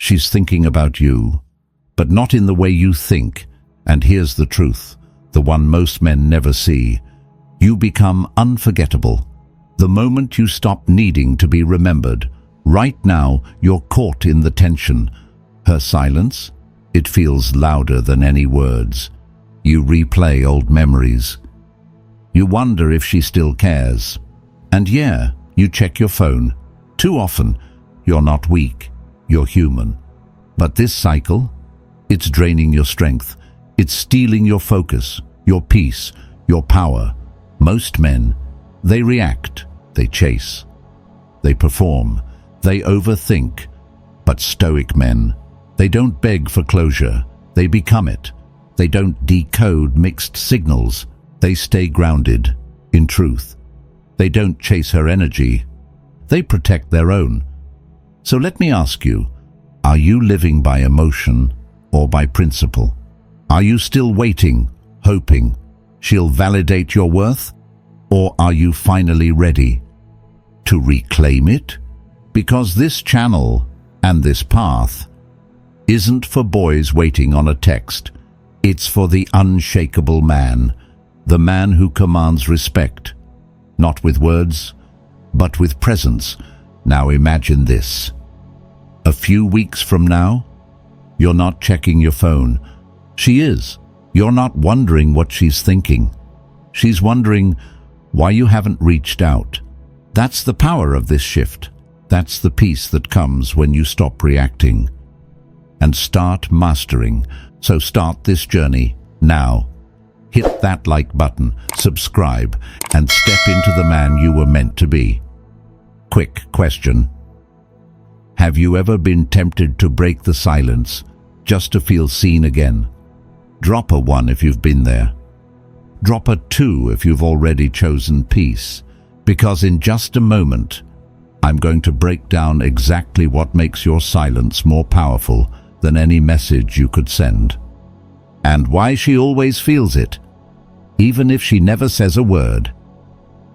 She's thinking about you, but not in the way you think. And here's the truth, the one most men never see. You become unforgettable. The moment you stop needing to be remembered. Right now, you're caught in the tension. Her silence? It feels louder than any words. You replay old memories. You wonder if she still cares. And yeah, you check your phone. Too often. You're not weak. You're human. But this cycle, it's draining your strength. It's stealing your focus, your peace, your power. Most men, they react, they chase, they perform, they overthink. But Stoic men, they don't beg for closure, they become it. They don't decode mixed signals, they stay grounded in truth. They don't chase her energy, they protect their own. So let me ask you, are you living by emotion or by principle? Are you still waiting, hoping she'll validate your worth? Or are you finally ready to reclaim it? Because this channel and this path isn't for boys waiting on a text. It's for the unshakable man, the man who commands respect, not with words, but with presence. Now imagine this. A few weeks from now, you're not checking your phone. She is. You're not wondering what she's thinking. She's wondering why you haven't reached out. That's the power of this shift. That's the peace that comes when you stop reacting and start mastering. So start this journey now. Hit that like button, subscribe, and step into the man you were meant to be. Quick question. Have you ever been tempted to break the silence just to feel seen again? Drop a 1 if you've been there. Drop a 2 if you've already chosen peace. Because in just a moment, I'm going to break down exactly what makes your silence more powerful than any message you could send. And why she always feels it, even if she never says a word.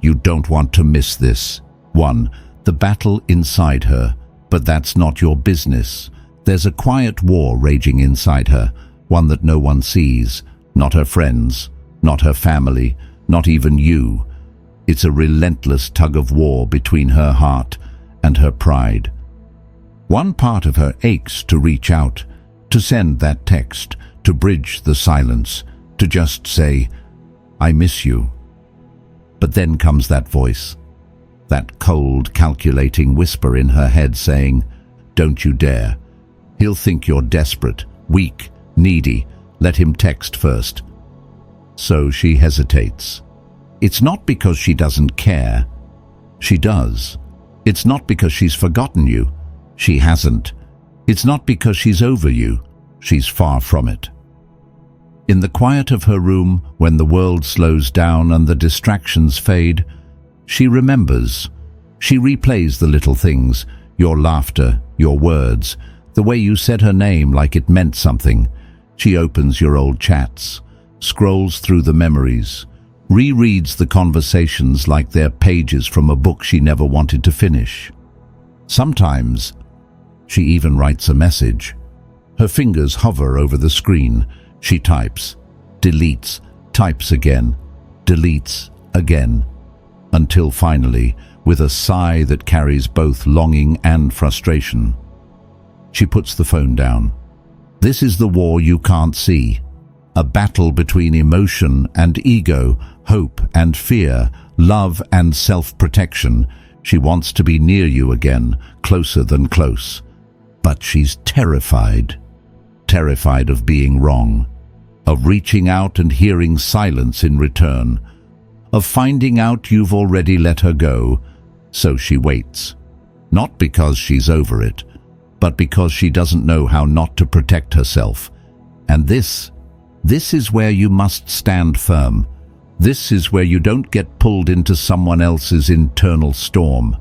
You don't want to miss this. 1. The battle inside her. But that's not your business. There's a quiet war raging inside her, one that no one sees, not her friends, not her family, not even you. It's a relentless tug of war between her heart and her pride. One part of her aches to reach out, to send that text, to bridge the silence, to just say, I miss you. But then comes that voice, that cold, calculating whisper in her head saying, don't you dare. He'll think you're desperate, weak, needy. Let him text first. So she hesitates. It's not because she doesn't care. She does. It's not because she's forgotten you. She hasn't. It's not because she's over you. She's far from it. In the quiet of her room, when the world slows down and the distractions fade, she remembers. She replays the little things, your laughter, your words, the way you said her name like it meant something. She opens your old chats, scrolls through the memories, rereads the conversations like they're pages from a book she never wanted to finish. Sometimes, she even writes a message. Her fingers hover over the screen. She types, deletes, types again, deletes again, until finally, with a sigh that carries both longing and frustration, she puts the phone down. This is the war you can't see. A battle between emotion and ego, hope and fear, love and self-protection. She wants to be near you again, closer than close. But she's terrified. Terrified of being wrong, of reaching out and hearing silence in return, of finding out you've already let her go. So she waits. Not because she's over it, but because she doesn't know how not to protect herself. And this is where you must stand firm. This is where you don't get pulled into someone else's internal storm.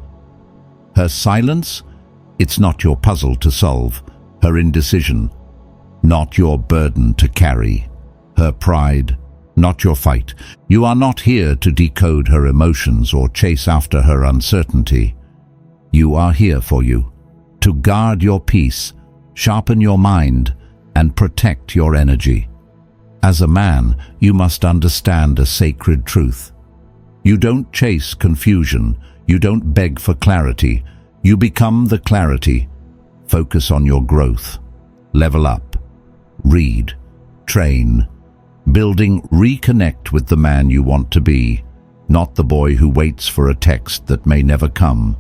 Her silence, it's not your puzzle to solve. Her indecision, not your burden to carry. Her pride, not your fight. You are not here to decode her emotions or chase after her uncertainty. You are here for you, to guard your peace, sharpen your mind, and protect your energy. As a man, you must understand a sacred truth. You don't chase confusion. You don't beg for clarity. You become the clarity. Focus on your growth. Level up. Read. Train. Building, reconnect with the man you want to be, not the boy who waits for a text that may never come.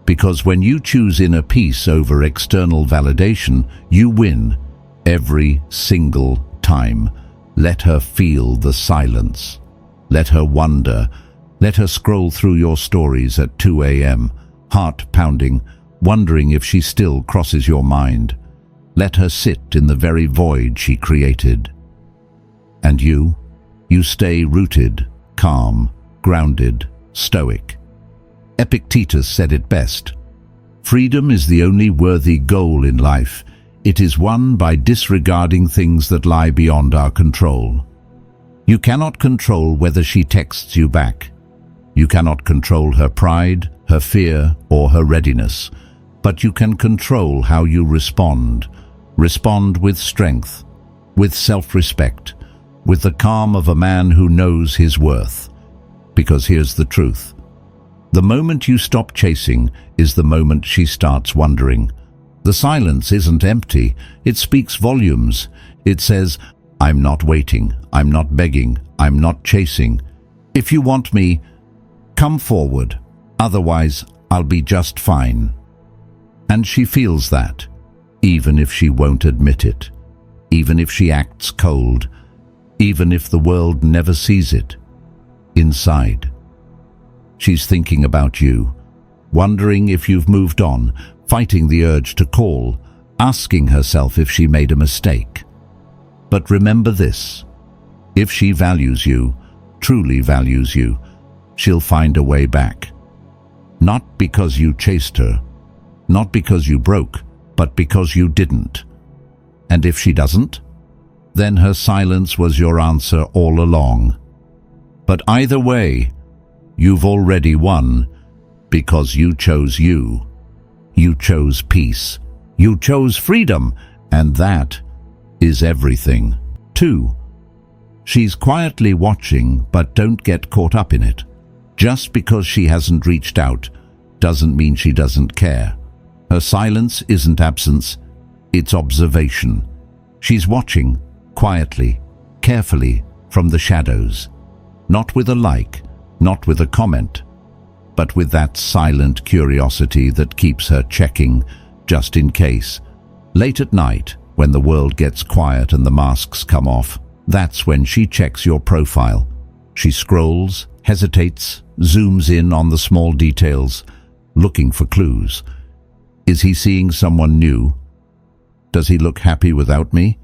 Because when you choose inner peace over external validation, you win every single time. Let her feel the silence. Let her wonder. Let her scroll through your stories at 2 a.m., heart pounding, wondering if she still crosses your mind. Let her sit in the very void she created. And you stay rooted, calm, grounded, stoic. Epictetus said it best. Freedom is the only worthy goal in life. It is won by disregarding things that lie beyond our control. You cannot control whether she texts you back. You cannot control her pride, her fear, or her readiness. But you can control how you respond. Respond with strength, with self-respect, with the calm of a man who knows his worth. Because here's the truth. The moment you stop chasing is the moment she starts wondering. The silence isn't empty. It speaks volumes. It says, I'm not waiting. I'm not begging. I'm not chasing. If you want me, come forward. Otherwise, I'll be just fine. And she feels that, even if she won't admit it, even if she acts cold, even if the world never sees it. Inside, she's thinking about you, wondering if you've moved on, fighting the urge to call, asking herself if she made a mistake. But remember this, if she values you, truly values you, she'll find a way back. Not because you chased her, not because you broke, but because you didn't. And if she doesn't, then her silence was your answer all along. But either way, you've already won, because you chose you. You chose peace. You chose freedom, and that is everything. 2. She's quietly watching, but don't get caught up in it. Just because she hasn't reached out doesn't mean she doesn't care. Her silence isn't absence, it's observation. She's watching, quietly, carefully, from the shadows. Not with a like, not with a comment, but with that silent curiosity that keeps her checking, just in case. Late at night, when the world gets quiet and the masks come off, that's when she checks your profile. She scrolls, hesitates, zooms in on the small details, looking for clues. Is he seeing someone new? Does he look happy without me?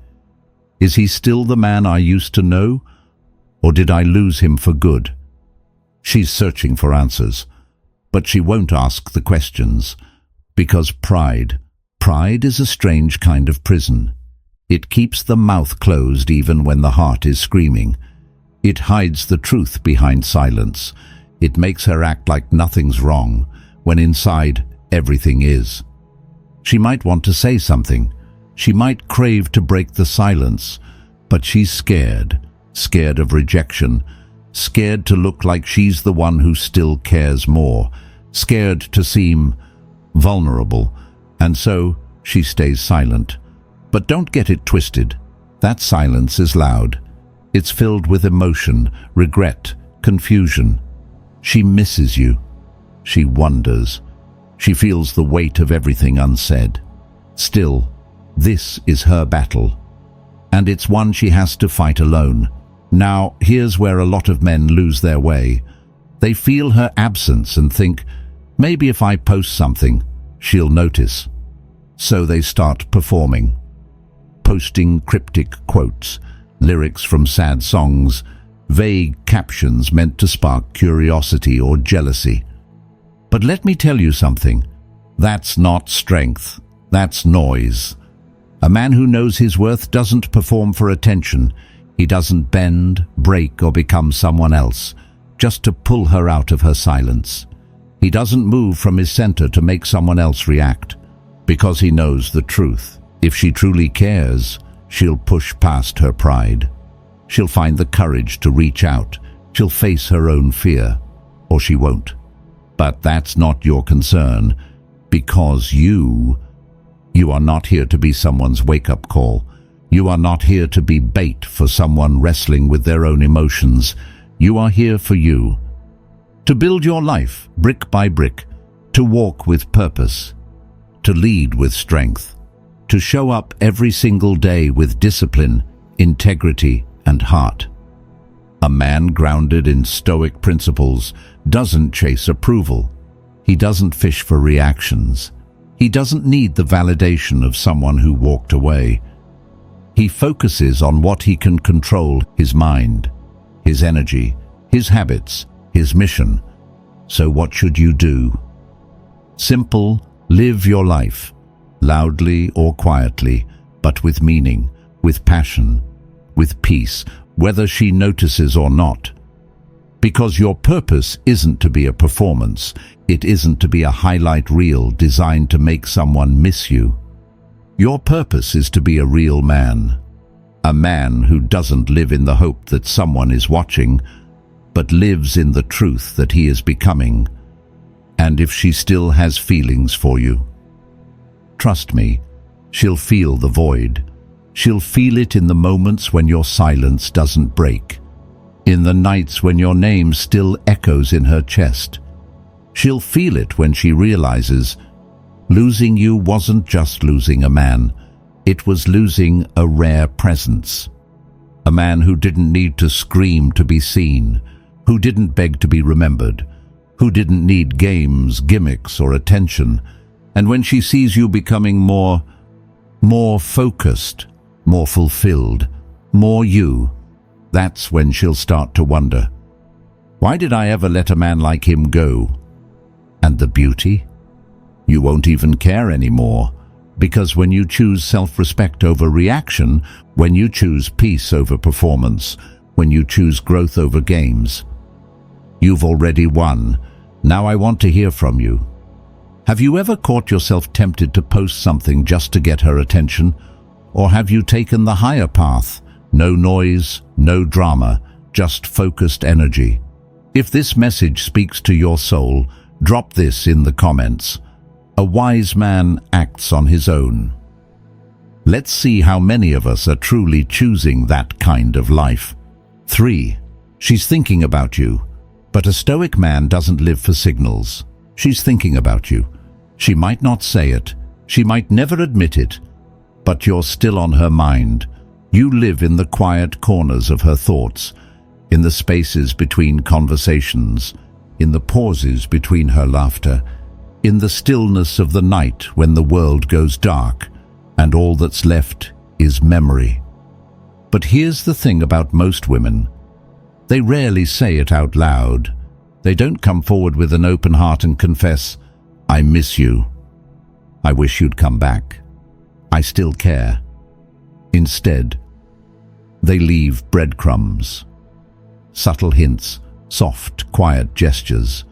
Is he still the man I used to know? Or did I lose him for good? She's searching for answers, but she won't ask the questions, because pride is a strange kind of prison. It keeps the mouth closed even when the heart is screaming. It hides the truth behind silence. It makes her act like nothing's wrong, when inside everything is. She might want to say something. She might crave to break the silence, but she's scared of rejection, scared to look like she's the one who still cares more, scared to seem vulnerable, and so she stays silent. But don't get it twisted. That silence is loud. It's filled with emotion, regret, confusion. She misses you. She wonders. She feels the weight of everything unsaid. Still, this is her battle, and it's one she has to fight alone. Now, here's where a lot of men lose their way. They feel her absence and think, maybe if I post something, she'll notice. So they start performing, posting cryptic quotes, lyrics from sad songs, vague captions meant to spark curiosity or jealousy. But let me tell you something. That's not strength. That's noise. A man who knows his worth doesn't perform for attention. He doesn't bend, break, or become someone else, just to pull her out of her silence. He doesn't move from his center to make someone else react, because he knows the truth. If she truly cares, she'll push past her pride. She'll find the courage to reach out. She'll face her own fear, or she won't. But that's not your concern, because you are not here to be someone's wake-up call. You are not here to be bait for someone wrestling with their own emotions. You are here for you. To build your life brick by brick, to walk with purpose, to lead with strength, to show up every single day with discipline, integrity, and heart. A man grounded in Stoic principles doesn't chase approval. He doesn't fish for reactions. He doesn't need the validation of someone who walked away. He focuses on what he can control: his mind, his energy, his habits, his mission. So what should you do? Simple: live your life, loudly or quietly, but with meaning, with passion, with peace, whether she notices or not. Because your purpose isn't to be a performance. It isn't to be a highlight reel designed to make someone miss you. Your purpose is to be a real man. A man who doesn't live in the hope that someone is watching, but lives in the truth that he is becoming. And if she still has feelings for you, trust me, she'll feel the void. She'll feel it in the moments when your silence doesn't break, in the nights when your name still echoes in her chest. She'll feel it when she realizes losing you wasn't just losing a man, it was losing a rare presence. A man who didn't need to scream to be seen, who didn't beg to be remembered, who didn't need games, gimmicks, or attention. And when she sees you becoming more focused, more fulfilled, more you, that's when she'll start to wonder, why did I ever let a man like him go? And the beauty? You won't even care anymore, because when you choose self-respect over reaction, when you choose peace over performance, when you choose growth over games, you've already won. Now I want to hear from you. Have you ever caught yourself tempted to post something just to get her attention? Or have you taken the higher path? No noise, no drama, just focused energy. If this message speaks to your soul, drop this in the comments. A wise man acts on his own. Let's see how many of us are truly choosing that kind of life. 3. She's thinking about you. But a Stoic man doesn't live for signals. She's thinking about you. She might not say it. She might never admit it. But you're still on her mind. You live in the quiet corners of her thoughts, in the spaces between conversations, in the pauses between her laughter, in the stillness of the night when the world goes dark and all that's left is memory. But here's the thing about most women. They rarely say it out loud. They don't come forward with an open heart and confess, I miss you. I wish you'd come back. I still care. Instead, they leave breadcrumbs, subtle hints, soft, quiet gestures,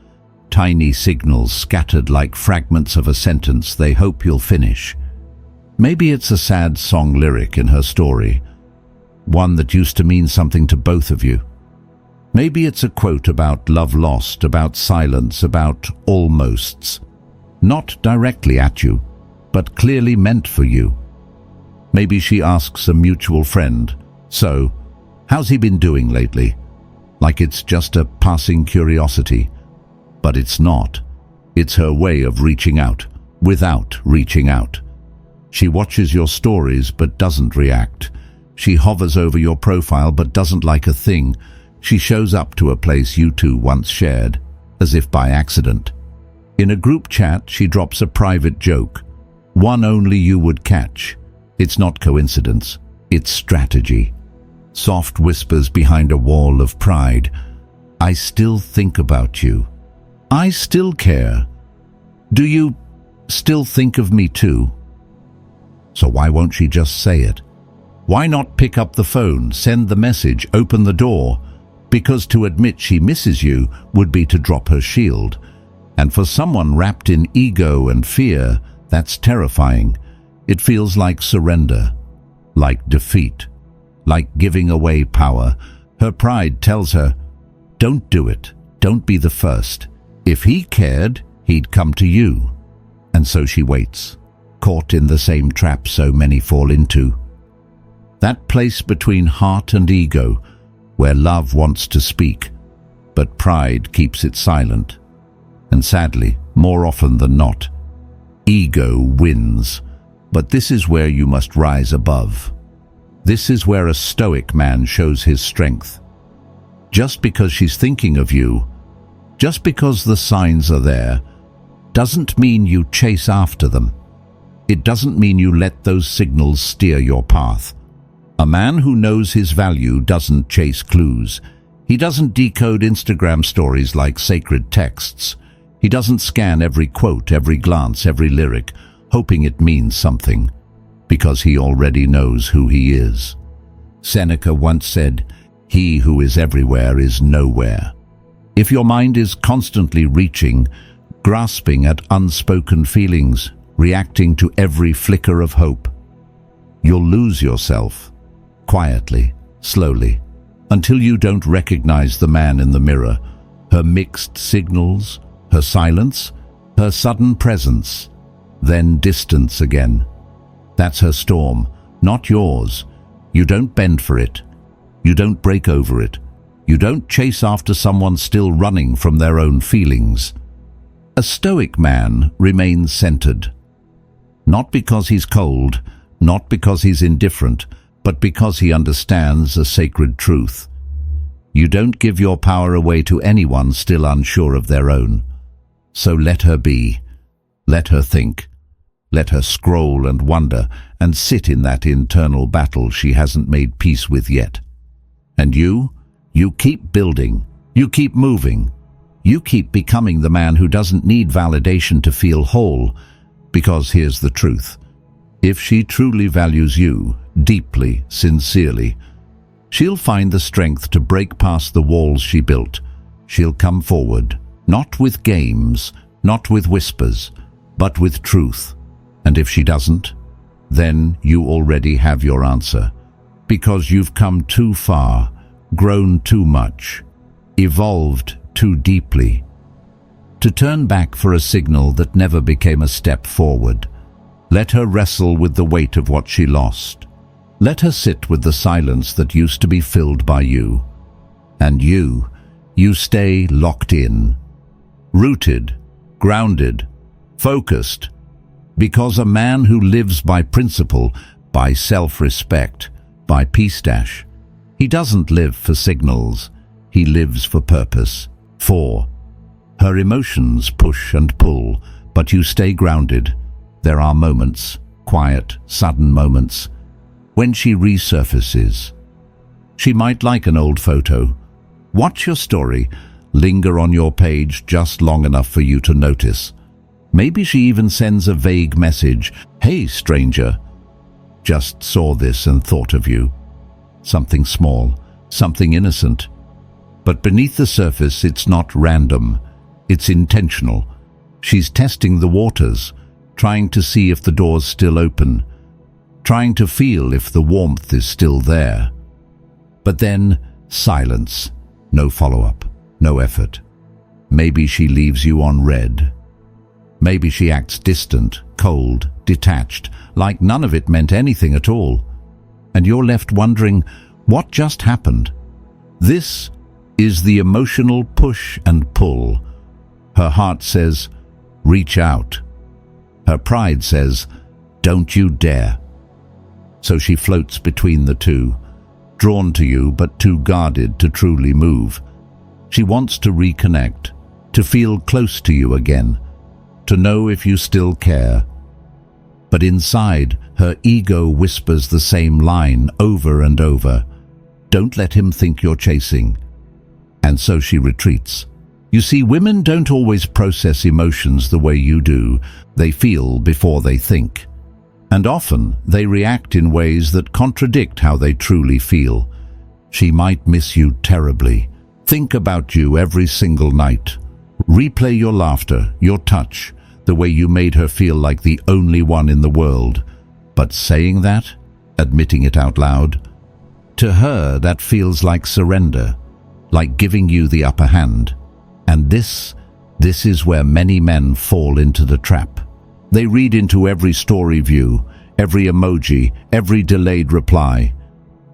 tiny signals scattered like fragments of a sentence they hope you'll finish. Maybe it's a sad song lyric in her story, one that used to mean something to both of you. Maybe it's a quote about love lost, about silence, about almosts. Not directly at you, but clearly meant for you. Maybe she asks a mutual friend, so, how's he been doing lately? Like it's just a passing curiosity. But it's not. It's her way of reaching out, without reaching out. She watches your stories but doesn't react. She hovers over your profile but doesn't like a thing. She shows up to a place you two once shared, as if by accident. In a group chat, she drops a private joke, one only you would catch. It's not coincidence, it's strategy. Soft whispers behind a wall of pride. I still think about you. I still care. Do you still think of me too? So why won't she just say it? Why not pick up the phone, send the message, open the door? Because to admit she misses you would be to drop her shield. And for someone wrapped in ego and fear, that's terrifying. It feels like surrender, like defeat, like giving away power. Her pride tells her, don't do it, don't be the first. If he cared, he'd come to you. And so she waits, caught in the same trap so many fall into. That place between heart and ego, where love wants to speak, but pride keeps it silent. And sadly, more often than not, ego wins. But this is where you must rise above. This is where a Stoic man shows his strength. Just because she's thinking of you, just because the signs are there, doesn't mean you chase after them. It doesn't mean you let those signals steer your path. A man who knows his value doesn't chase clues. He doesn't decode Instagram stories like sacred texts. He doesn't scan every quote, every glance, every lyric, hoping it means something, because he already knows who he is. Seneca once said, "He who is everywhere is nowhere." If your mind is constantly reaching, grasping at unspoken feelings, reacting to every flicker of hope, you'll lose yourself, quietly, slowly, until you don't recognize the man in the mirror, her mixed signals, her silence, her sudden presence, then distance again. That's her storm, not yours. You don't bend for it. You don't break over it. You don't chase after someone still running from their own feelings. A Stoic man remains centered. Not because he's cold, not because he's indifferent, but because he understands a sacred truth. You don't give your power away to anyone still unsure of their own. So let her be. Let her think. Let her scroll and wonder and sit in that internal battle she hasn't made peace with yet. And you keep building. You keep moving. You keep becoming the man who doesn't need validation to feel whole, because here's the truth. If she truly values you, deeply, sincerely, she'll find the strength to break past the walls she built. She'll come forward, not with games, not with whispers, but with truth. And if she doesn't, then you already have your answer, because you've come too far, grown too much, evolved too deeply, to turn back for a signal that never became a step forward. Let her wrestle with the weight of what she lost. Let her sit with the silence that used to be filled by you. And you stay locked in, rooted, grounded, focused, because a man who lives by principle, by self-respect, by peace dash, he doesn't live for signals, he lives for purpose. 4. Her emotions push and pull, but you stay grounded. There are moments, quiet, sudden moments, when she resurfaces. She might like an old photo. Watch your story, linger on your page just long enough for you to notice. Maybe she even sends a vague message, "Hey, stranger, just saw this and thought of you." Something small, something innocent. But beneath the surface, it's not random. It's intentional. She's testing the waters, trying to see if the door's still open, trying to feel if the warmth is still there. But then, silence. No follow-up, no effort. Maybe she leaves you on red. Maybe she acts distant, cold, detached, like none of it meant anything at all. And you're left wondering, what just happened? This is the emotional push and pull. Her heart says, reach out. Her pride says, don't you dare. So she floats between the two, drawn to you but too guarded to truly move. She wants to reconnect, to feel close to you again, to know if you still care. But inside, her ego whispers the same line over and over. Don't let him think you're chasing. And so she retreats. You see, women don't always process emotions the way you do. They feel before they think. And often they react in ways that contradict how they truly feel. She might miss you terribly, think about you every single night, replay your laughter, your touch, the way you made her feel like the only one in the world. But saying that, admitting it out loud, to her that feels like surrender, like giving you the upper hand. And this is where many men fall into the trap. They read into every story view, every emoji, every delayed reply.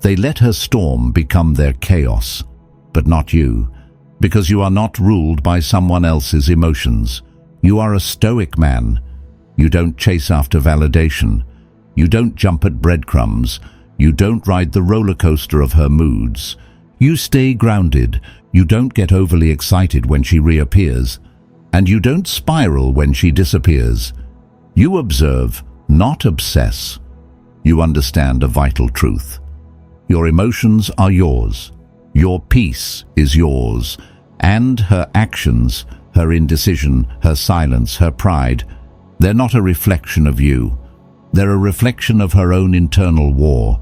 They let her storm become their chaos, but not you, because you are not ruled by someone else's emotions. You are a stoic man. You don't chase after validation. You don't jump at breadcrumbs. You don't ride the roller coaster of her moods. You stay grounded. You don't get overly excited when she reappears. And you don't spiral when she disappears. You observe, not obsess. You understand a vital truth. Your emotions are yours. Your peace is yours. And her actions, her indecision, her silence, her pride, they're not a reflection of you. They're a reflection of her own internal war.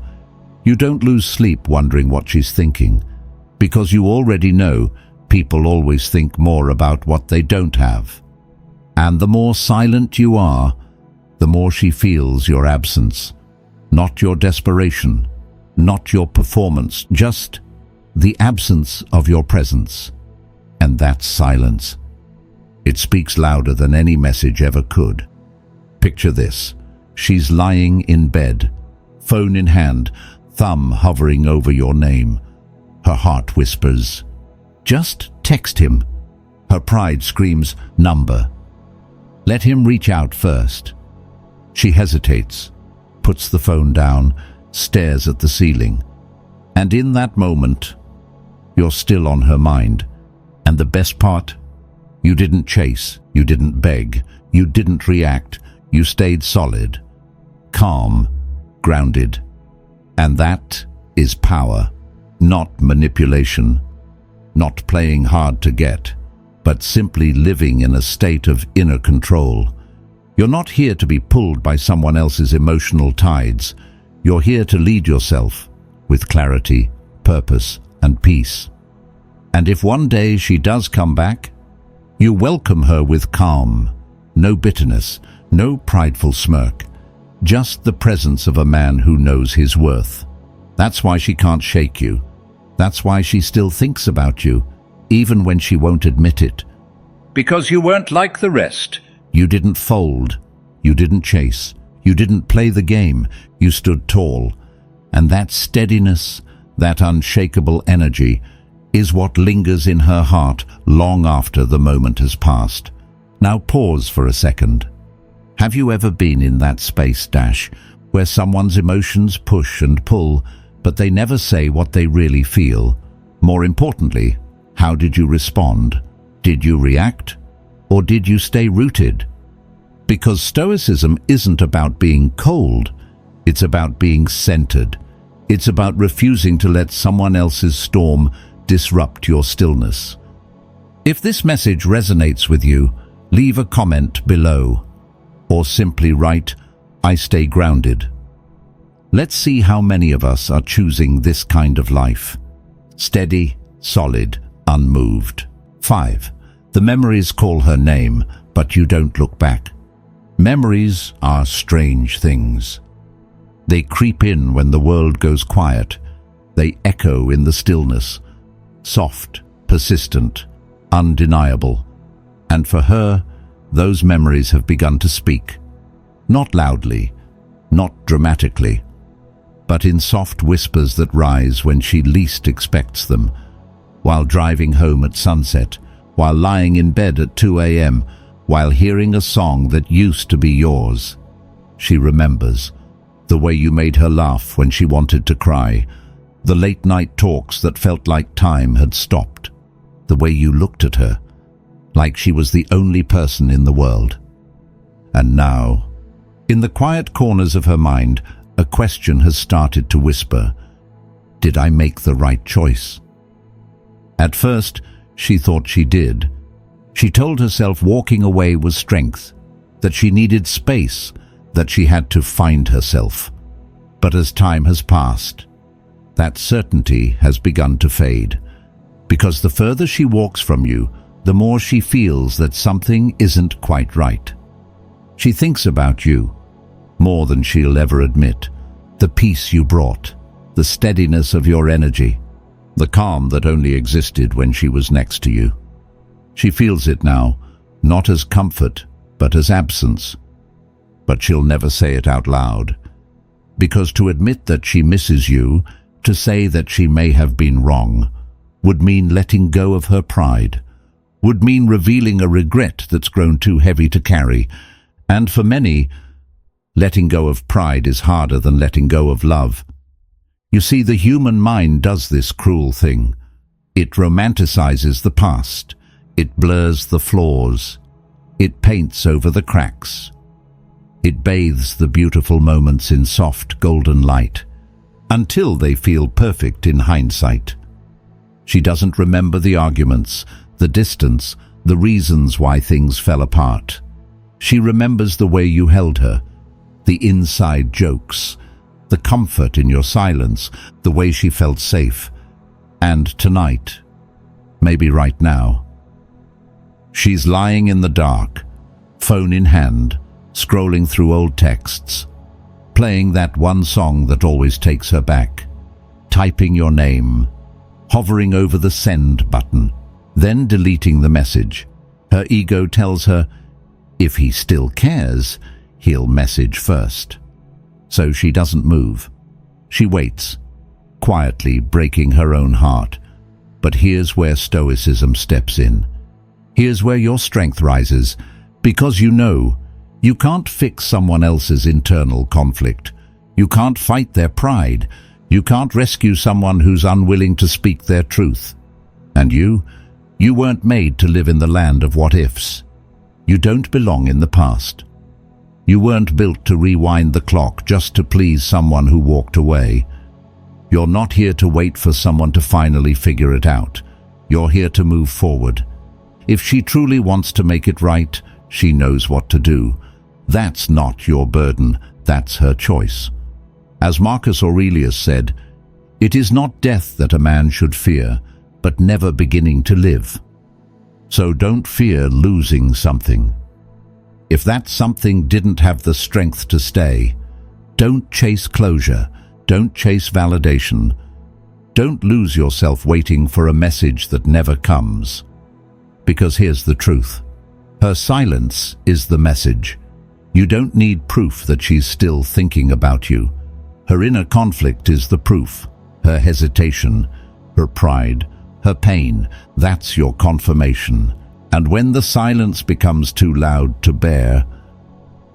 You don't lose sleep wondering what she's thinking, because you already know people always think more about what they don't have. And the more silent you are, the more she feels your absence, not your desperation, not your performance, just the absence of your presence. And that's silence. It speaks louder than any message ever could. Picture this. She's lying in bed, phone in hand, thumb hovering over your name. Her heart whispers, "Just text him." Her pride screams, "Number. Let him reach out first." She hesitates, puts the phone down, stares at the ceiling. And in that moment, you're still on her mind. And the best part? You didn't chase, you didn't beg, you didn't react, you stayed solid, calm, grounded. And that is power, not manipulation, not playing hard to get, but simply living in a state of inner control. You're not here to be pulled by someone else's emotional tides. You're here to lead yourself with clarity, purpose, and peace. And if one day she does come back, you welcome her with calm, no bitterness, no prideful smirk, just the presence of a man who knows his worth. That's why she can't shake you. That's why she still thinks about you, even when she won't admit it. Because you weren't like the rest. You didn't fold. You didn't chase. You didn't play the game. You stood tall. And that steadiness, that unshakable energy, is what lingers in her heart long after the moment has passed. Now pause for a second. Have you ever been in that space, Dash, where someone's emotions push and pull, but they never say what they really feel? More importantly, how did you respond? Did you react? Or did you stay rooted? Because Stoicism isn't about being cold. It's about being centered. It's about refusing to let someone else's storm disrupt your stillness. If this message resonates with you, leave a comment below, or simply write, "I stay grounded." Let's see how many of us are choosing this kind of life. Steady, solid, unmoved. 5. The memories call her name, but you don't look back. Memories are strange things. They creep in when the world goes quiet. They echo in the stillness. Soft, persistent, undeniable. And for her, those memories have begun to speak. Not loudly, not dramatically, but in soft whispers that rise when she least expects them. While driving home at sunset, while lying in bed at 2 a.m., while hearing a song that used to be yours. She remembers the way you made her laugh when she wanted to cry, the late-night talks that felt like time had stopped, the way you looked at her, like she was the only person in the world. And now, in the quiet corners of her mind, a question has started to whisper, "Did I make the right choice?" At first, she thought she did. She told herself walking away was strength, that she needed space, that she had to find herself. But as time has passed, that certainty has begun to fade, because the further she walks from you, the more she feels that something isn't quite right. She thinks about you, more than she'll ever admit. The peace you brought, the steadiness of your energy, the calm that only existed when she was next to you. She feels it now, not as comfort, but as absence. But she'll never say it out loud, because to admit that she misses you, to say that she may have been wrong, would mean letting go of her pride, would mean revealing a regret that's grown too heavy to carry. And for many, letting go of pride is harder than letting go of love. You see, the human mind does this cruel thing. It romanticizes the past. It blurs the flaws. It paints over the cracks. It bathes the beautiful moments in soft golden light, until they feel perfect in hindsight. She doesn't remember the arguments, the distance, the reasons why things fell apart. She remembers the way you held her, the inside jokes, the comfort in your silence, the way she felt safe. And tonight, maybe right now, she's lying in the dark, phone in hand, scrolling through old texts, playing that one song that always takes her back, typing your name, hovering over the send button, then deleting the message. Her ego tells her, if he still cares, he'll message first. So she doesn't move. She waits, quietly breaking her own heart. But here's where Stoicism steps in. Here's where your strength rises, because you know you can't fix someone else's internal conflict. You can't fight their pride. You can't rescue someone who's unwilling to speak their truth. And you weren't made to live in the land of what-ifs. You don't belong in the past. You weren't built to rewind the clock just to please someone who walked away. You're not here to wait for someone to finally figure it out. You're here to move forward. If she truly wants to make it right, she knows what to do. That's not your burden, that's her choice. As Marcus Aurelius said, it is not death that a man should fear, but never beginning to live. So don't fear losing something. If that something didn't have the strength to stay, don't chase closure, don't chase validation. Don't lose yourself waiting for a message that never comes. Because here's the truth. Her silence is the message. You don't need proof that she's still thinking about you. Her inner conflict is the proof. Her hesitation, her pride, her pain, that's your confirmation. And when the silence becomes too loud to bear,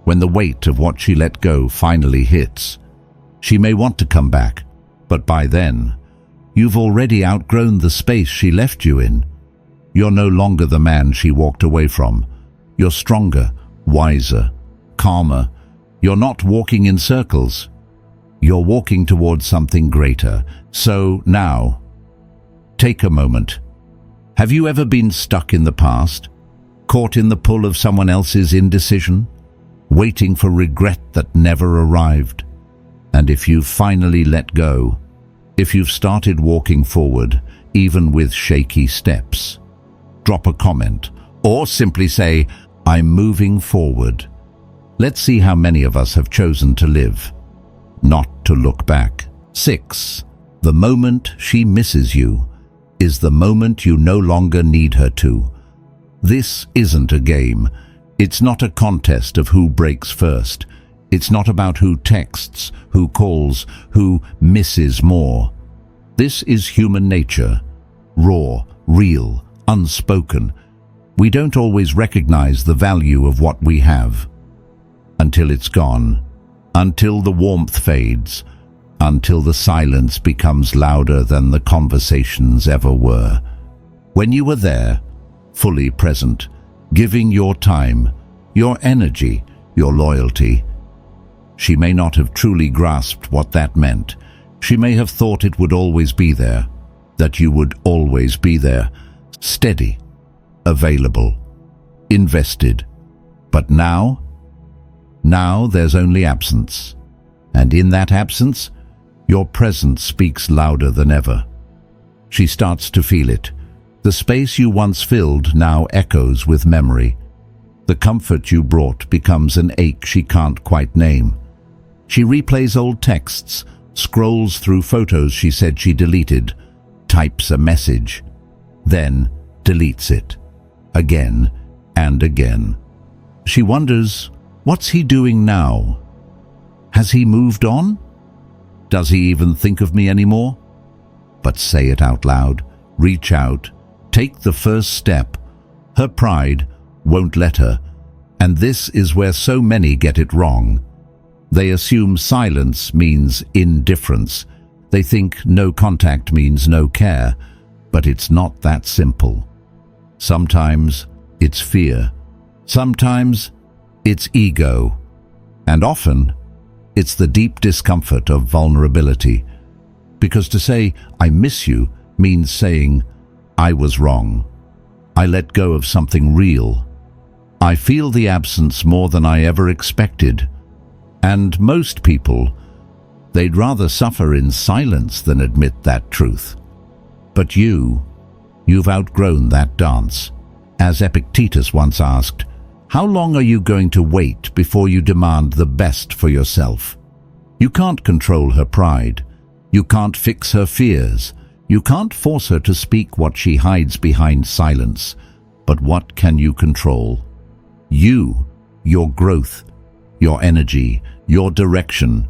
when the weight of what she let go finally hits, she may want to come back, but by then, you've already outgrown the space she left you in. You're no longer the man she walked away from. You're stronger, wiser, calmer. You're not walking in circles. You're walking towards something greater. So now, take a moment. Have you ever been stuck in the past, caught in the pull of someone else's indecision, waiting for regret that never arrived? And if you've finally let go, if you've started walking forward, even with shaky steps, drop a comment or simply say, I'm moving forward. Let's see how many of us have chosen to live, not to look back. 6. The moment she misses you is the moment you no longer need her to. This isn't a game. It's not a contest of who breaks first. It's not about who texts, who calls, who misses more. This is human nature, raw, real, unspoken. We don't always recognize the value of what we have until it's gone, until the warmth fades, until the silence becomes louder than the conversations ever were. When you were there, fully present, giving your time, your energy, your loyalty, she may not have truly grasped what that meant. She may have thought it would always be there, that you would always be there, steady, available, invested. But now there's only absence. And in that absence, your presence speaks louder than ever. She starts to feel it. The space you once filled now echoes with memory. The comfort you brought becomes an ache she can't quite name. She replays old texts, scrolls through photos she said she deleted, types a message, then deletes it, again and again. She wonders, what's he doing now? Has he moved on? Does he even think of me anymore? But say it out loud, reach out, take the first step. Her pride won't let her, and this is where so many get it wrong. They assume silence means indifference. They think no contact means no care, but it's not that simple. Sometimes it's fear. Sometimes it's ego. And often it's the deep discomfort of vulnerability. Because to say, "I miss you," means saying, "I was wrong. I let go of something real. I feel the absence more than I ever expected." And most people, they'd rather suffer in silence than admit that truth. But you've outgrown that dance. As Epictetus once asked, how long are you going to wait before you demand the best for yourself? You can't control her pride. You can't fix her fears. You can't force her to speak what she hides behind silence. But what can you control? You, your growth, your energy, your direction,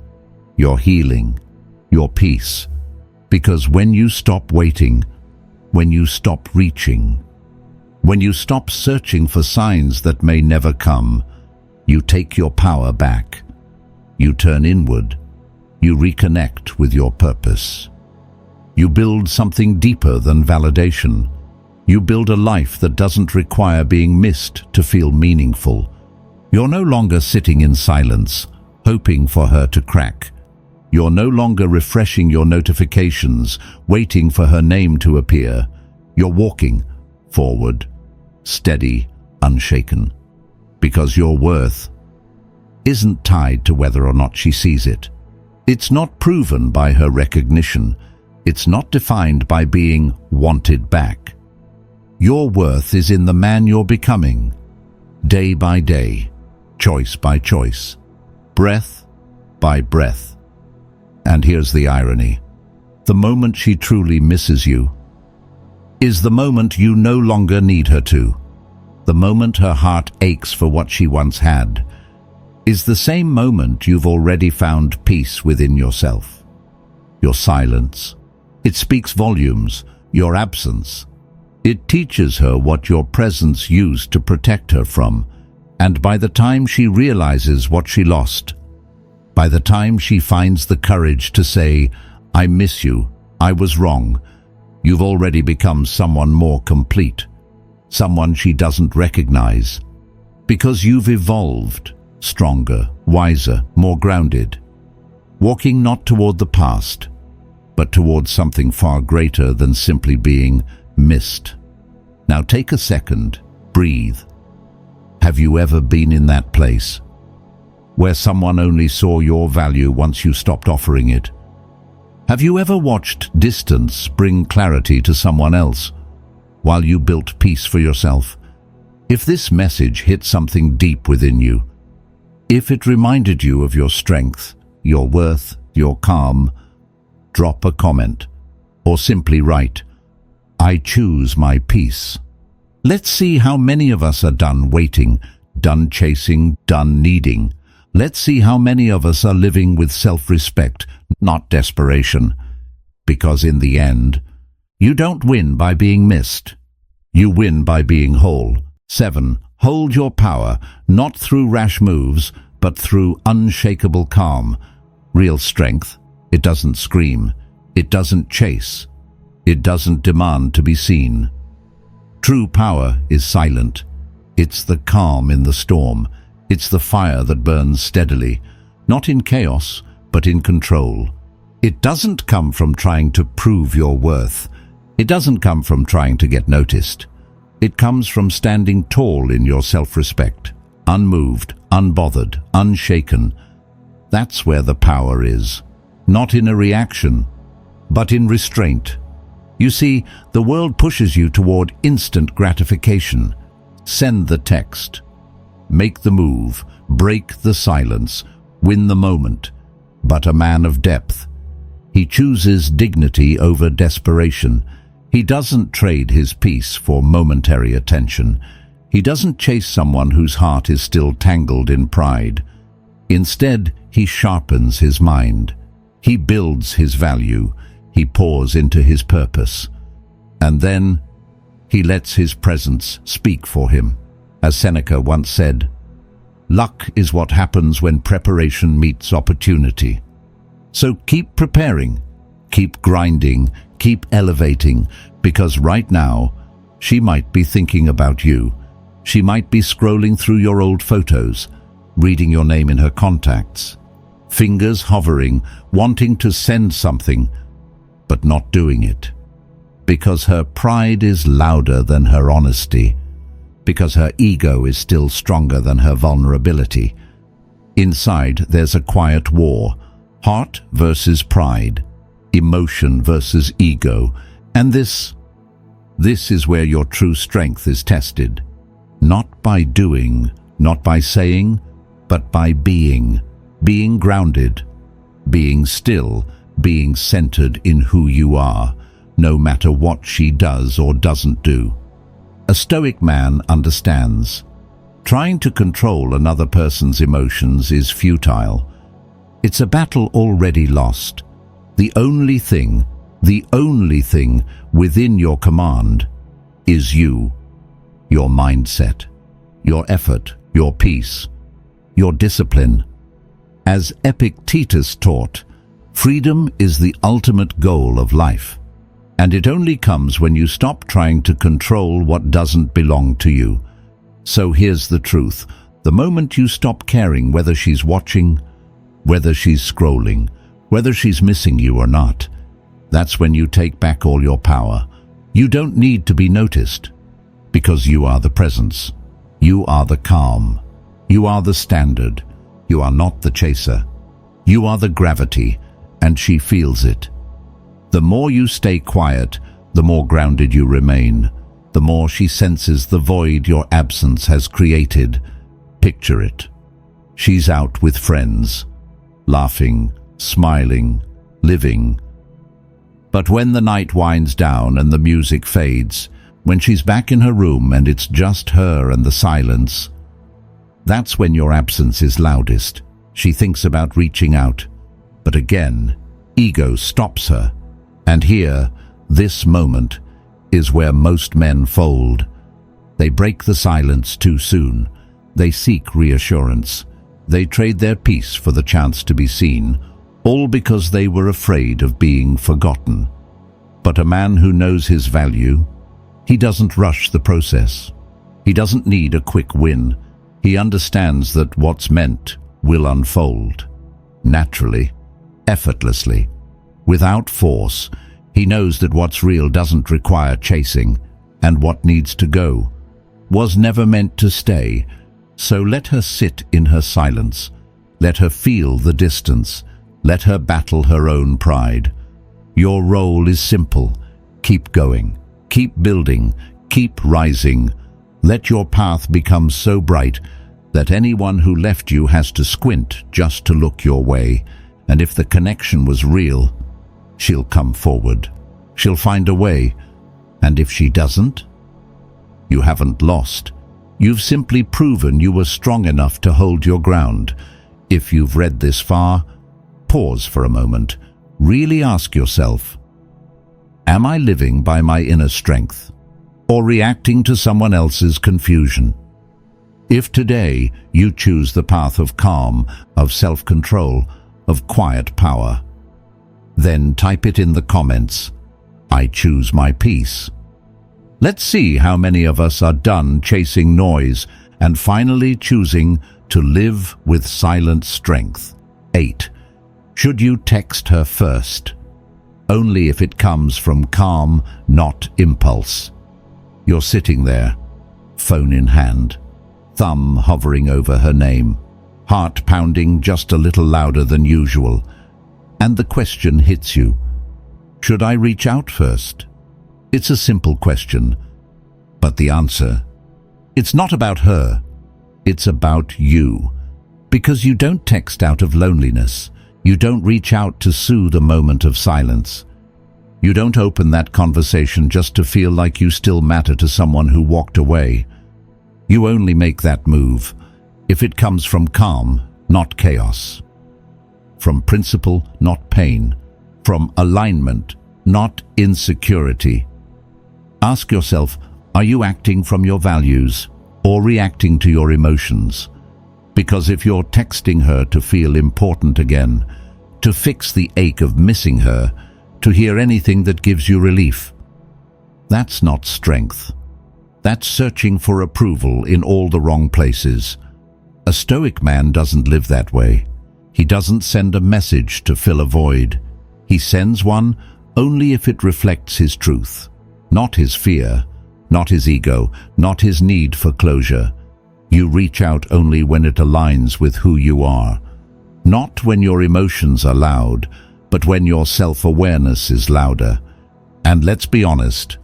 your healing, your peace. Because when you stop waiting, when you stop reaching, when you stop searching for signs that may never come, you take your power back. You turn inward. You reconnect with your purpose. You build something deeper than validation. You build a life that doesn't require being missed to feel meaningful. You're no longer sitting in silence, hoping for her to crack. You're no longer refreshing your notifications, waiting for her name to appear. You're walking forward, steady, unshaken. Because your worth isn't tied to whether or not she sees it. It's not proven by her recognition. It's not defined by being wanted back. Your worth is in the man you're becoming, day by day, choice by choice, breath by breath. And here's the irony. The moment she truly misses you is the moment you no longer need her to. The moment her heart aches for what she once had is the same moment you've already found peace within yourself. Your silence, it speaks volumes. Your absence, it teaches her what your presence used to protect her from. And by the time she realizes what she lost, by the time she finds the courage to say, "I miss you, I was wrong," you've already become someone more complete, someone she doesn't recognize. Because you've evolved, stronger, wiser, more grounded, walking not toward the past, but towards something far greater than simply being missed. Now take a second, breathe. Have you ever been in that place where someone only saw your value once you stopped offering it? Have you ever watched distance bring clarity to someone else while you built peace for yourself? If this message hit something deep within you, if it reminded you of your strength, your worth, your calm, drop a comment or simply write, "I choose my peace." Let's see how many of us are done waiting, done chasing, done needing. Let's see how many of us are living with self-respect, not desperation. Because in the end, you don't win by being missed. You win by being whole. 7. Hold your power, not through rash moves, but through unshakable calm. Real strength, it doesn't scream. It doesn't chase. It doesn't demand to be seen. True power is silent. It's the calm in the storm. It's the fire that burns steadily, not in chaos, but in control. It doesn't come from trying to prove your worth. It doesn't come from trying to get noticed. It comes from standing tall in your self-respect, unmoved, unbothered, unshaken. That's where the power is, not in a reaction, but in restraint. You see, the world pushes you toward instant gratification. Send the text, make the move, break the silence, win the moment. but a man of depth. He chooses dignity over desperation. He doesn't trade his peace for momentary attention. He doesn't chase someone whose heart is still tangled in pride. Instead, he sharpens his mind. He builds his value. He pours into his purpose. And then, he lets his presence speak for him. As Seneca once said, "Luck is what happens when preparation meets opportunity." So keep preparing, keep grinding, keep elevating, because right now, she might be thinking about you. She might be scrolling through your old photos, reading your name in her contacts, fingers hovering, wanting to send something, but not doing it. Because her pride is louder than her honesty, because her ego is still stronger than her vulnerability. Inside, there's a quiet war, heart versus pride, emotion versus ego, and this is where your true strength is tested. Not by doing, not by saying, but by being grounded, being still, being centered in who you are, no matter what she does or doesn't do. A Stoic man understands. Trying to control another person's emotions is futile. It's a battle already lost. The only thing within your command is you, your mindset, your effort, your peace, your discipline. As Epictetus taught, freedom is the ultimate goal of life, and it only comes when you stop trying to control what doesn't belong to you. So here's the truth. The moment you stop caring whether she's watching, whether she's scrolling, whether she's missing you or not, that's when you take back all your power. You don't need to be noticed, because you are the presence. You are the calm. You are the standard. You are not the chaser. You are the gravity, and she feels it. The more you stay quiet, the more grounded you remain. The more she senses the void your absence has created. Picture it. She's out with friends, laughing, smiling, living. But when the night winds down and the music fades, when she's back in her room and it's just her and the silence, that's when your absence is loudest. She thinks about reaching out, but again, ego stops her. And here, this moment, is where most men fold. They break the silence too soon. They seek reassurance. They trade their peace for the chance to be seen, all because they were afraid of being forgotten. But a man who knows his value, he doesn't rush the process. He doesn't need a quick win. He understands that what's meant will unfold. Naturally, effortlessly, without force. He knows that what's real doesn't require chasing, and what needs to go was never meant to stay. So let her sit in her silence. Let her feel the distance. Let her battle her own pride. Your role is simple. Keep going. Keep building. Keep rising. Let your path become so bright that anyone who left you has to squint just to look your way. And if the connection was real, she'll come forward. She'll find a way. And if she doesn't, you haven't lost. You've simply proven you were strong enough to hold your ground. If you've read this far, pause for a moment. Really ask yourself, am I living by my inner strength or reacting to someone else's confusion? If today you choose the path of calm, of self-control, of quiet power, then type it in the comments, I choose my peace. Let's see how many of us are done chasing noise and finally choosing to live with silent strength. 8. Should you text her first? Only if it comes from calm, not impulse. You're sitting there, phone in hand, thumb hovering over her name, heart pounding just a little louder than usual, and the question hits you. Should I reach out first? It's a simple question, but the answer, it's not about her, it's about you. Because you don't text out of loneliness. You don't reach out to soothe a moment of silence. You don't open that conversation just to feel like you still matter to someone who walked away. You only make that move if it comes from calm, not chaos. From principle, not pain. From alignment, not insecurity. Ask yourself, are you acting from your values or reacting to your emotions? Because if you're texting her to feel important again, to fix the ache of missing her, to hear anything that gives you relief, that's not strength. That's searching for approval in all the wrong places. A Stoic man doesn't live that way. He doesn't send a message to fill a void. He sends one only if it reflects his truth, not his fear, not his ego, not his need for closure. You reach out only when it aligns with who you are, not when your emotions are loud, but when your self-awareness is louder. And let's be honest,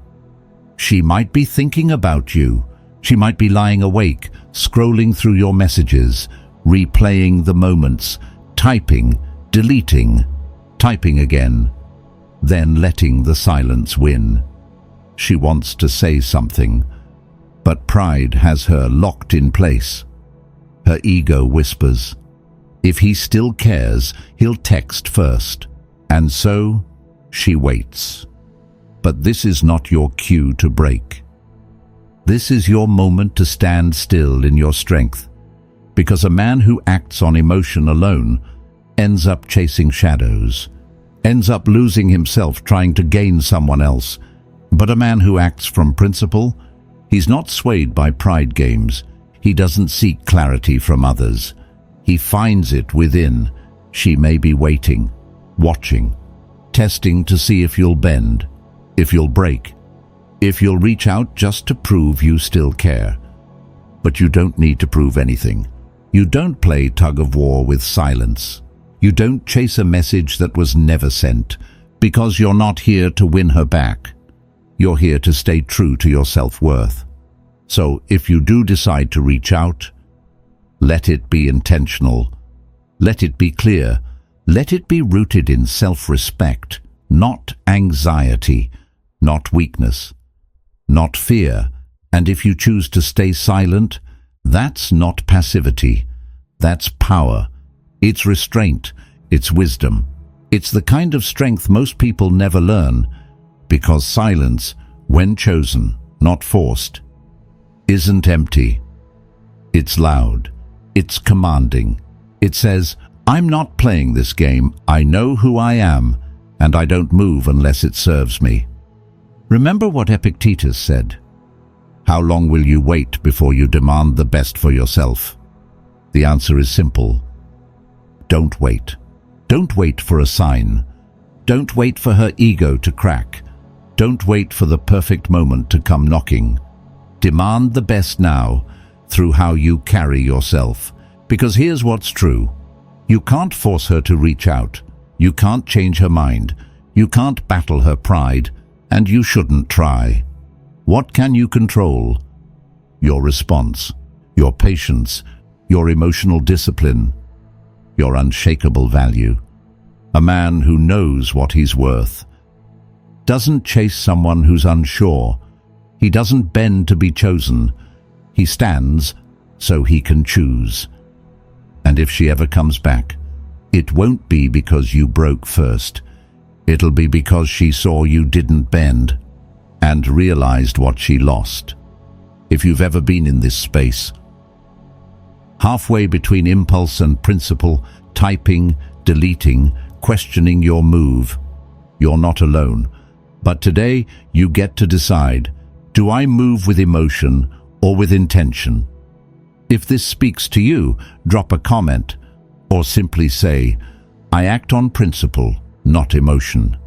she might be thinking about you. She might be lying awake, scrolling through your messages, replaying the moments, typing, deleting, typing again, then letting the silence win. She wants to say something, but pride has her locked in place. Her ego whispers, if he still cares, he'll text first. And so, she waits. But this is not your cue to break. This is your moment to stand still in your strength, because a man who acts on emotion alone ends up chasing shadows, ends up losing himself trying to gain someone else. But a man who acts from principle, he's not swayed by pride games. He doesn't seek clarity from others. He finds it within. She may be waiting, watching, testing to see if you'll bend, if you'll break, if you'll reach out just to prove you still care. But you don't need to prove anything. You don't play tug-of-war with silence. You don't chase a message that was never sent, because you're not here to win her back. You're here to stay true to your self-worth. So if you do decide to reach out, let it be intentional. Let it be clear. Let it be rooted in self-respect, not anxiety, not weakness, not fear. And if you choose to stay silent, that's not passivity. That's power. It's restraint. It's wisdom. It's the kind of strength most people never learn, because silence, when chosen, not forced, isn't empty. It's loud. It's commanding. It says, I'm not playing this game. I know who I am, and I don't move unless it serves me. Remember what Epictetus said. How long will you wait before you demand the best for yourself? The answer is simple. Don't wait. Don't wait for a sign. Don't wait for her ego to crack. Don't wait for the perfect moment to come knocking. Demand the best now through how you carry yourself. Because here's what's true. You can't force her to reach out. You can't change her mind. You can't battle her pride. And you shouldn't try. What can you control? Your response, your patience, your emotional discipline, your unshakable value. A man who knows what he's worth doesn't chase someone who's unsure. He doesn't bend to be chosen. He stands so he can choose. And if she ever comes back, it won't be because you broke first. It'll be because she saw you didn't bend and realized what she lost. If you've ever been in this space, halfway between impulse and principle, typing, deleting, questioning your move, you're not alone. But today, you get to decide, do I move with emotion or with intention? If this speaks to you, drop a comment or simply say, I act on principle, not emotion.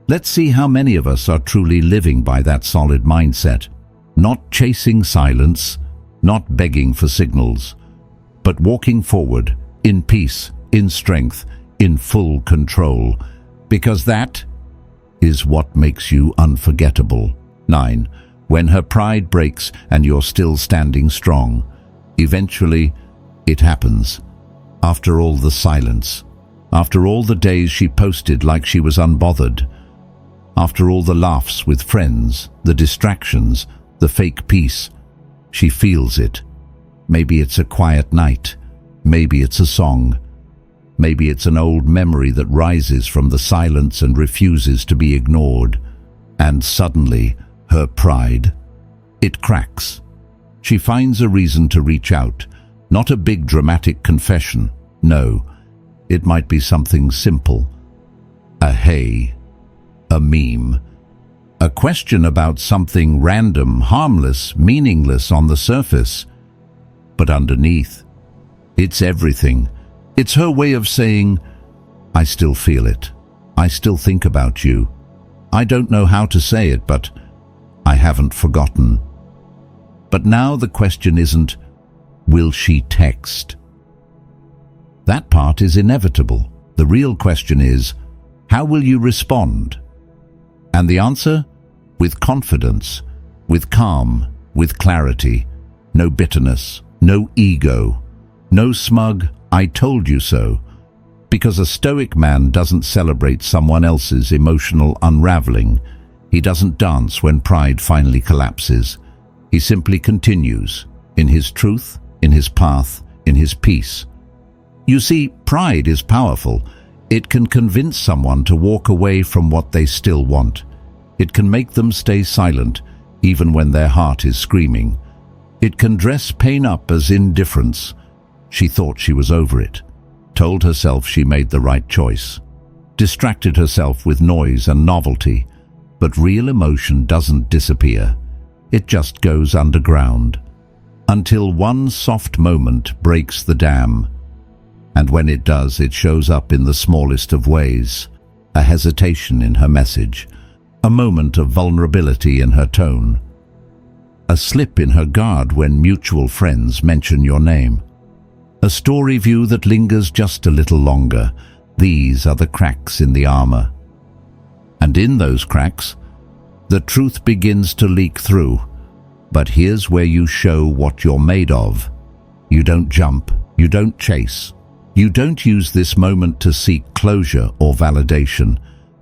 Let's see how many of us are truly living by that solid mindset, not chasing silence, not begging for signals, but walking forward in peace, in strength, in full control, because that is what makes you unforgettable. 9. When her pride breaks and you're still standing strong, eventually it happens. After all the silence, After all the days she posted like she was unbothered, after all the laughs with friends, the distractions, the fake peace, she feels it. Maybe it's a quiet night, maybe it's a song, maybe it's an old memory that rises from the silence and refuses to be ignored. And suddenly, her pride, it cracks. She finds a reason to reach out, not a big dramatic confession, no. It might be something simple. A hey, a meme, a question about something random, harmless, meaningless on the surface. But underneath, it's everything. It's her way of saying, I still feel it. I still think about you. I don't know how to say it, but I haven't forgotten. But now the question isn't, will she text? That part is inevitable. The real question is, how will you respond? And the answer? With confidence, with calm, with clarity. No bitterness, no ego, no smug, I told you so. Because a Stoic man doesn't celebrate someone else's emotional unraveling. He doesn't dance when pride finally collapses. He simply continues, in his truth, in his path, in his peace. You see, pride is powerful. It can convince someone to walk away from what they still want. It can make them stay silent, even when their heart is screaming. It can dress pain up as indifference. She thought she was over it, told herself she made the right choice, distracted herself with noise and novelty. But real emotion doesn't disappear. It just goes underground, until one soft moment breaks the dam. And when it does, it shows up in the smallest of ways. A hesitation in her message, a moment of vulnerability in her tone, a slip in her guard when mutual friends mention your name, a story view that lingers just a little longer. These are the cracks in the armor. And in those cracks, the truth begins to leak through. But here's where you show what you're made of. You don't jump, you don't chase. You don't use this moment to seek closure or validation,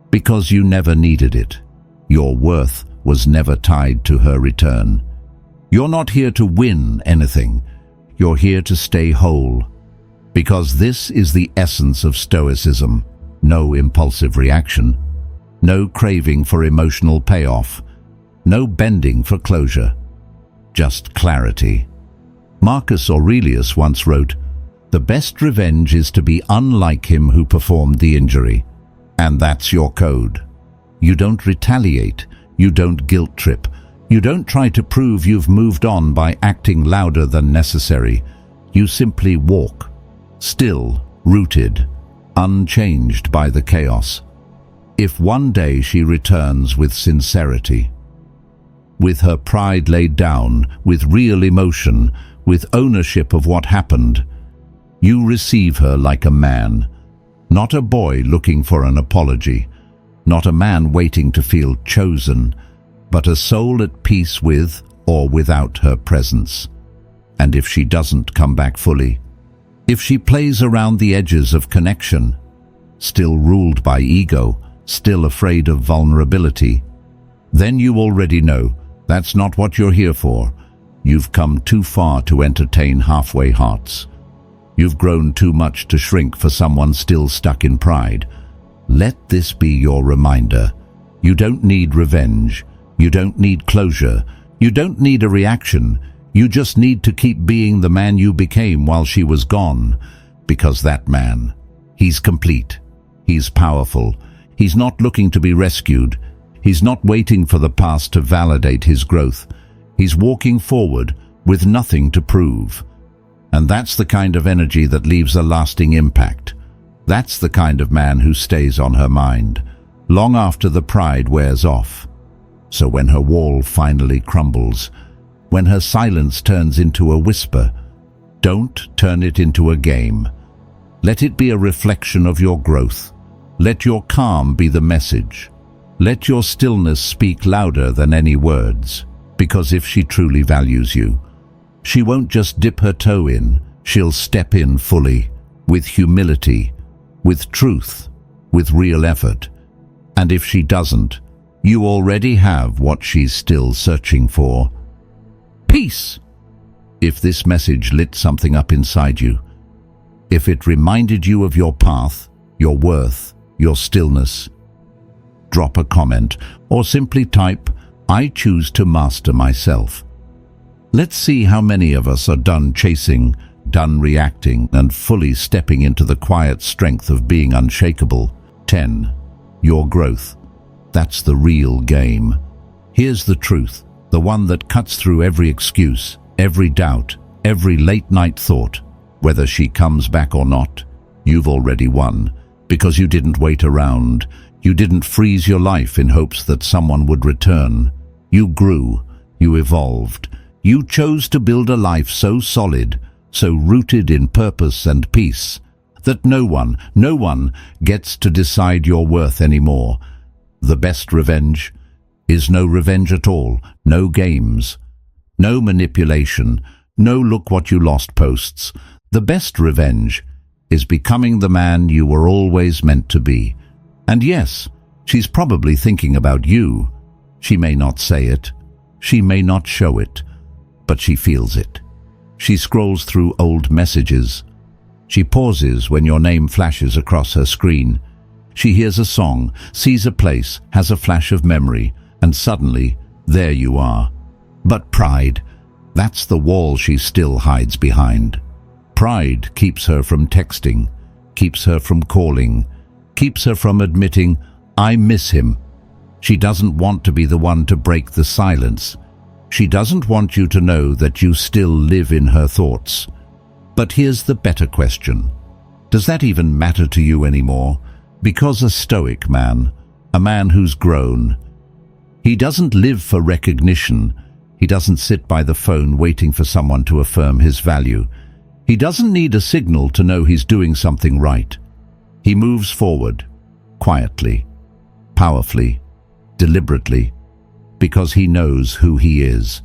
because you never needed it. Your worth was never tied to her return. You're not here to win anything. You're here to stay whole. Because this is the essence of Stoicism. No impulsive reaction. No craving for emotional payoff. No bending for closure. Just clarity. Marcus Aurelius once wrote, "The best revenge is to be unlike him who performed the injury." And that's your code. You don't retaliate. You don't guilt trip. You don't try to prove you've moved on by acting louder than necessary. You simply walk, still, rooted, unchanged by the chaos. If one day she returns with sincerity, with her pride laid down, with real emotion, with ownership of what happened, you receive her like a man, not a boy looking for an apology, not a man waiting to feel chosen, but a soul at peace with or without her presence. And if she doesn't come back fully, if she plays around the edges of connection, still ruled by ego, still afraid of vulnerability, then you already know that's not what you're here for. You've come too far to entertain halfway hearts. You've grown too much to shrink for someone still stuck in pride. Let this be your reminder. You don't need revenge. You don't need closure. You don't need a reaction. You just need to keep being the man you became while she was gone. Because that man, he's complete. He's powerful. He's not looking to be rescued. He's not waiting for the past to validate his growth. He's walking forward with nothing to prove. And that's the kind of energy that leaves a lasting impact. That's the kind of man who stays on her mind, long after the pride wears off. So when her wall finally crumbles, when her silence turns into a whisper, don't turn it into a game. Let it be a reflection of your growth. Let your calm be the message. Let your stillness speak louder than any words. Because if she truly values you, she won't just dip her toe in, she'll step in fully, with humility, with truth, with real effort. And if she doesn't, you already have what she's still searching for. Peace! If this message lit something up inside you, if it reminded you of your path, your worth, your stillness, drop a comment or simply type, "I choose to master myself." Let's see how many of us are done chasing, done reacting, and fully stepping into the quiet strength of being unshakable. 10. Your growth. That's the real game. Here's the truth, the one that cuts through every excuse, every doubt, every late-night thought. Whether she comes back or not, you've already won, because you didn't wait around. You didn't freeze your life in hopes that someone would return. You grew, you evolved. You chose to build a life so solid, so rooted in purpose and peace, that no one gets to decide your worth anymore. The best revenge is no revenge at all, no games, no manipulation, no look what you lost posts. The best revenge is becoming the man you were always meant to be. And yes, she's probably thinking about you. She may not say it, she may not show it, but she feels it. She scrolls through old messages. She pauses when your name flashes across her screen. She hears a song, sees a place, has a flash of memory, and suddenly, there you are. But pride, that's the wall she still hides behind. Pride keeps her from texting, keeps her from calling, keeps her from admitting, "I miss him." She doesn't want to be the one to break the silence. She doesn't want you to know that you still live in her thoughts. But here's the better question. Does that even matter to you anymore? Because a Stoic man, a man who's grown, he doesn't live for recognition. He doesn't sit by the phone waiting for someone to affirm his value. He doesn't need a signal to know he's doing something right. He moves forward, quietly, powerfully, deliberately, because he knows who he is.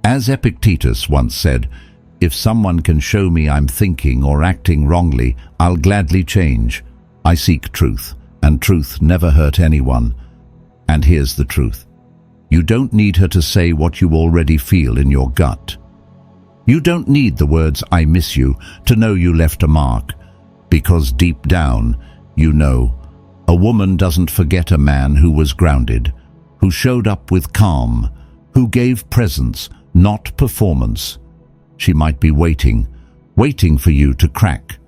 As Epictetus once said, "If someone can show me I'm thinking or acting wrongly, I'll gladly change. I seek truth, and truth never hurt anyone." And here's the truth. You don't need her to say what you already feel in your gut. You don't need the words "I miss you" to know you left a mark, because deep down, you know, a woman doesn't forget a man who was grounded, who showed up with calm, who gave presence, not performance. She might be waiting for you to crack,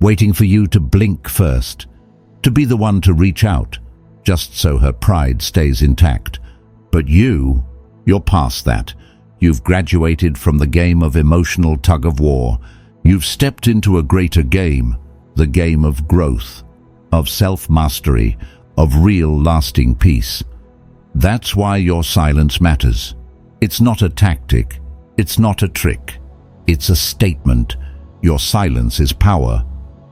waiting for you to blink first, to be the one to reach out, just so her pride stays intact. But you're past that. You've graduated from the game of emotional tug-of-war. You've stepped into a greater game, the game of growth, of self-mastery, of real lasting peace. That's why your silence matters. It's not a tactic. It's not a trick. It's a statement. Your silence is power.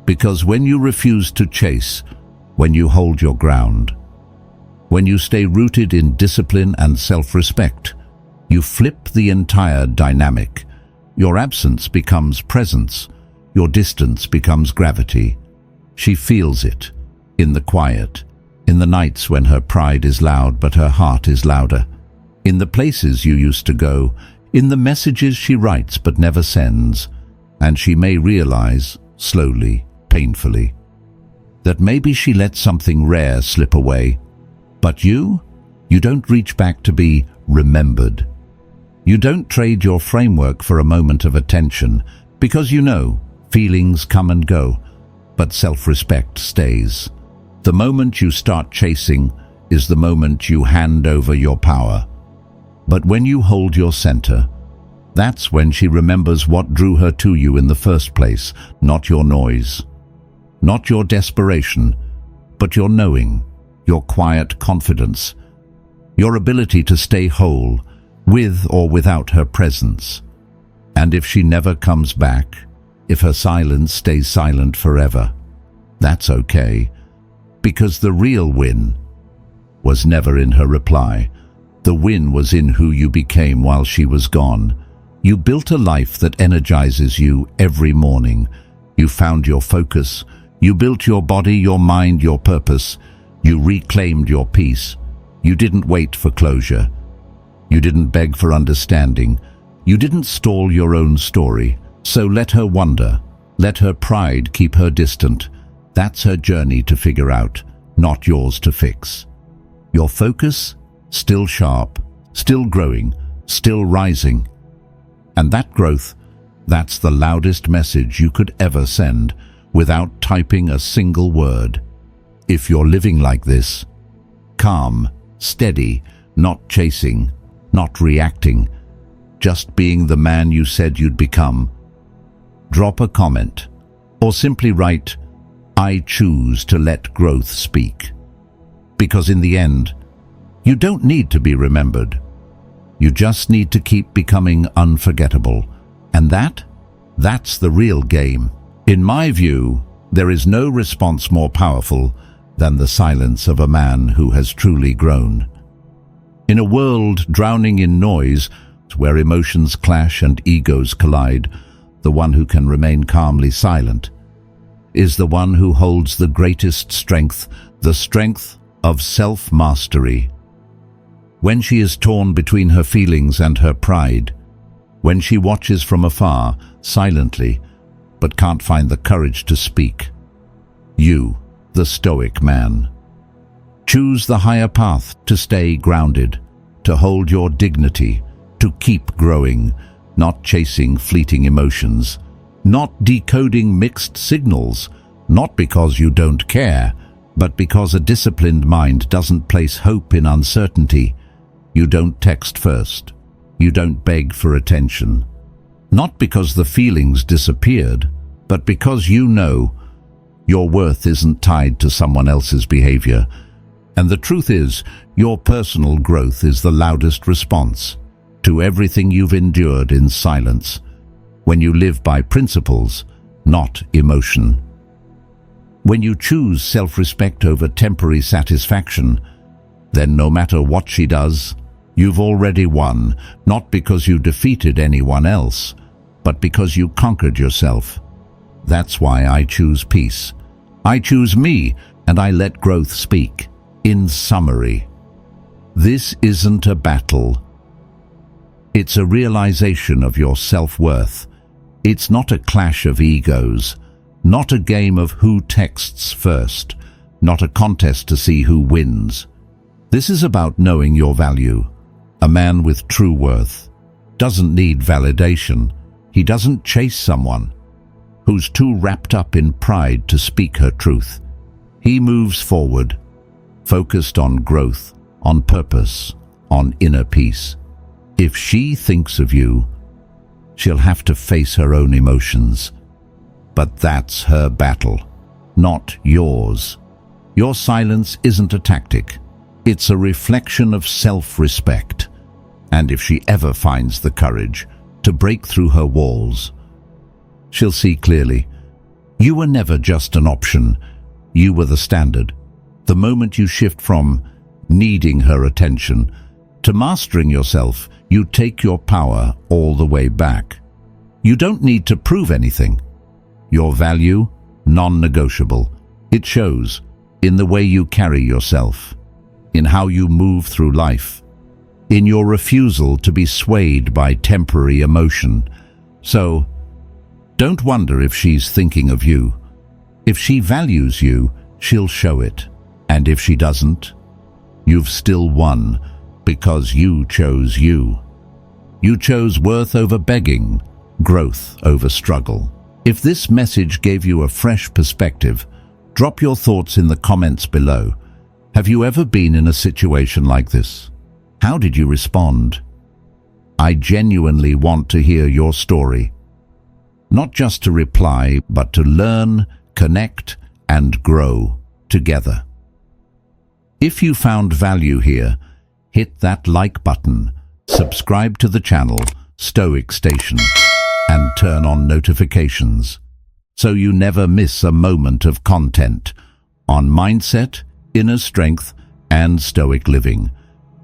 Because when you refuse to chase, when you hold your ground, when you stay rooted in discipline and self-respect, you flip the entire dynamic. Your absence becomes presence. Your distance becomes gravity. She feels it, in the quiet, in the nights when her pride is loud but her heart is louder, in the places you used to go, in the messages she writes but never sends. And she may realize, slowly, painfully, that maybe she let something rare slip away. But you don't reach back to be remembered. You don't trade your framework for a moment of attention, because you know feelings come and go, but self-respect stays. The moment you start chasing is the moment you hand over your power. But when you hold your center, that's when she remembers what drew her to you in the first place, not your noise, not your desperation, but your knowing, your quiet confidence, your ability to stay whole, with or without her presence. And if she never comes back, if her silence stays silent forever, that's okay, because the real win was never in her reply. The win was in who you became while she was gone. You built a life that energizes you every morning. You found your focus, You built your body, your mind, your purpose. You reclaimed your peace. You didn't wait for closure. You didn't beg for understanding. You didn't stall your own story. So let her wonder. Let her pride keep her distant. That's her journey to figure out, not yours to fix. Your focus? Still sharp, still growing, still rising. And that growth, that's the loudest message you could ever send without typing a single word. If you're living like this, calm, steady, not chasing, not reacting, just being the man you said you'd become, drop a comment or simply write, "I choose to let growth speak." Because in the end, you don't need to be remembered. You just need to keep becoming unforgettable. And that's the real game. In my view, there is no response more powerful than the silence of a man who has truly grown. In a world drowning in noise, where emotions clash and egos collide, the one who can remain calmly silent is the one who holds the greatest strength, the strength of self-mastery. When she is torn between her feelings and her pride, when she watches from afar, silently, but can't find the courage to speak, you, the Stoic man, choose the higher path to stay grounded, to hold your dignity, to keep growing, not chasing fleeting emotions, not decoding mixed signals, not because you don't care, but because a disciplined mind doesn't place hope in uncertainty. You don't text first. You don't beg for attention. Not because the feelings disappeared, but because you know your worth isn't tied to someone else's behavior. And the truth is, your personal growth is the loudest response to everything you've endured in silence, when you live by principles, not emotion. When you choose self-respect over temporary satisfaction, then no matter what she does, you've already won, not because you defeated anyone else, but because you conquered yourself. That's why I choose peace. I choose me, and I let growth speak. In summary, this isn't a battle. It's a realization of your self-worth. It's not a clash of egos, not a game of who texts first, not a contest to see who wins. This is about knowing your value. A man with true worth doesn't need validation. He doesn't chase someone who's too wrapped up in pride to speak her truth. He moves forward, focused on growth, on purpose, on inner peace. If she thinks of you, she'll have to face her own emotions. But that's her battle, not yours. Your silence isn't a tactic. It's a reflection of self-respect. And if she ever finds the courage to break through her walls, she'll see clearly. You were never just an option. You were the standard. The moment you shift from needing her attention to mastering yourself, you take your power all the way back. You don't need to prove anything. Your value, non-negotiable. It shows in the way you carry yourself, in how you move through life, in your refusal to be swayed by temporary emotion. So, don't wonder if she's thinking of you. If she values you, she'll show it. And if she doesn't, you've still won, because you chose you. You chose worth over begging, growth over struggle. If this message gave you a fresh perspective, drop your thoughts in the comments below. Have you ever been in a situation like this? How did you respond? I genuinely want to hear your story. Not just to reply, but to learn, connect, and grow together. If you found value here, hit that like button, subscribe to the channel, Stoic Station, and turn on notifications so you never miss a moment of content on mindset, inner strength, and Stoic living.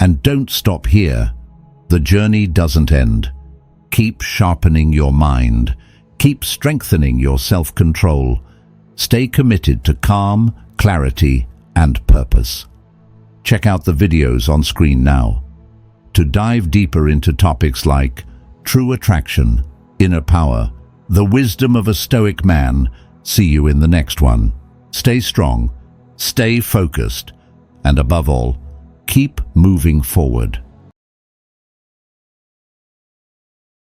And don't stop here. The journey doesn't end. Keep sharpening your mind. Keep strengthening your self-control. Stay committed to calm, clarity, and purpose. Check out the videos on screen now to dive deeper into topics like true attraction, inner power, the wisdom of a Stoic man. See you in the next one. Stay strong, stay focused, and above all, keep moving forward.